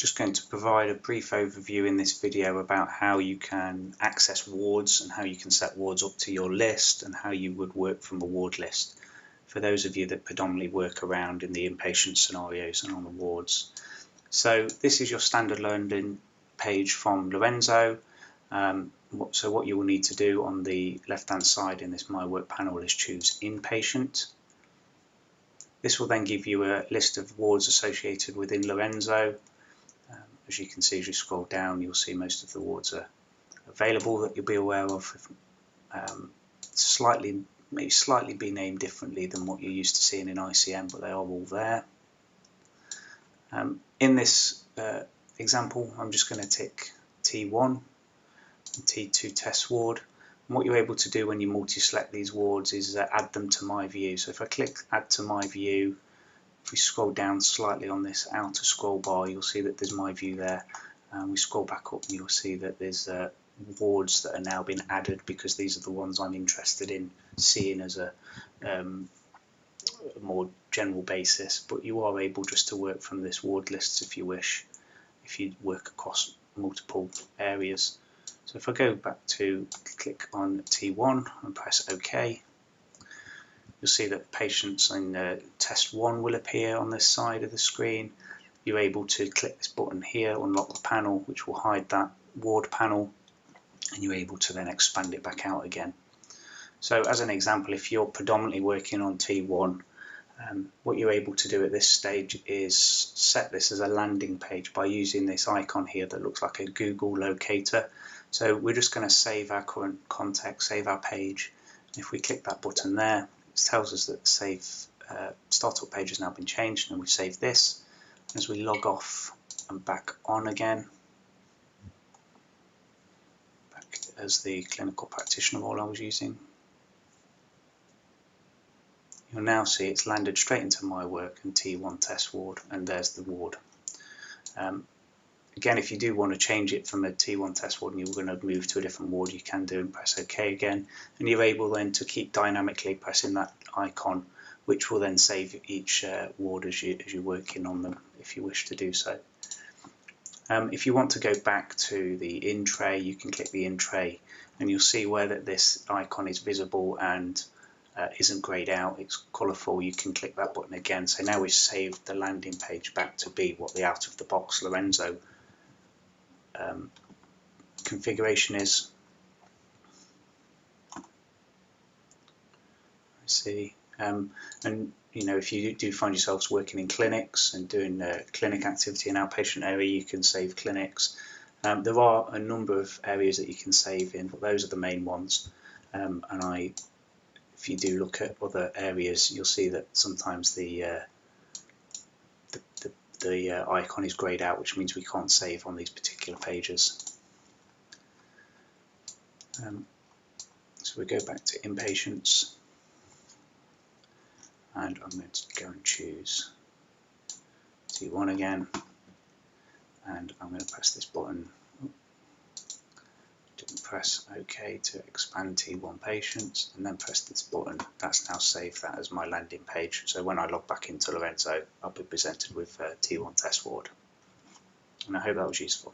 just going to provide a brief overview in this video about how you can access wards and how you can set wards up to your list and how you would work from a ward list for those of you that predominantly work around in the inpatient scenarios and on the wards. So this is your standard landing page from Lorenzo. So what you will need to do on the left hand side in this My Work panel is choose Inpatient. This will then give you a list of wards associated within Lorenzo. As you can see, as you scroll down, you'll see most of the wards are available that you'll be aware of. May slightly be named differently than what you're used to seeing in ICM, but they are all there. In this example, I'm just going to tick T1 and T2 test ward. And what you're able to do when you multi-select these wards is add them to my view. So if I click add to my view, if we scroll down slightly on this outer scroll bar, you'll see that there's my view there. We scroll back up and you'll see that there's wards that are now been added because these are the ones I'm interested in seeing as a more general basis. But you are able just to work from this ward list if you wish, if you work across multiple areas. So if I go back to click on T1 and press OK, you'll see that patients in test 1 will appear on this side of the screen. You're able to click this button here, unlock the panel, which will hide that ward panel, and you're able to then expand it back out again. So as an example, if you're predominantly working on T1, what you're able to do at this stage is set this as a landing page by using this icon here that looks like a Google locator. So we're just going to save our current context, save our page. If we click that button there, it tells us that the save startup page has now been changed and we've saved this. As we log off and back on again, back as the clinical practitioner role I was using, you'll now see it's landed straight into My Work and T1 test ward, and there's the ward. Again, if you do want to change it from a T1 test ward and you're going to move to a different ward, you can do and press OK again, and you're able then to keep dynamically pressing that icon, which will then save each ward as you're working on them if you wish to do so. If you want to go back to the in tray, you can click the in tray and you'll see where that this icon is visible and isn't grayed out, it's colourful. You can click that button again. So now we've saved the landing page back to be what the out of the box Lorenzo configuration is. See, and you know, if you do find yourselves working in clinics and doing clinic activity in outpatient area, you can save clinics. There are a number of areas that you can save in, but those are the main ones. If you do look at other areas, you'll see that sometimes the icon is grayed out, which means we can't save on these particular pages. So we go back to inpatients, and I'm going to go and choose T1 again, and I'm going to press this button. Press OK to expand T1 patients, and then press this button. That's now saved that as my landing page. So when I log back into Lorenzo, I'll be presented with T1 test ward. And I hope that was useful.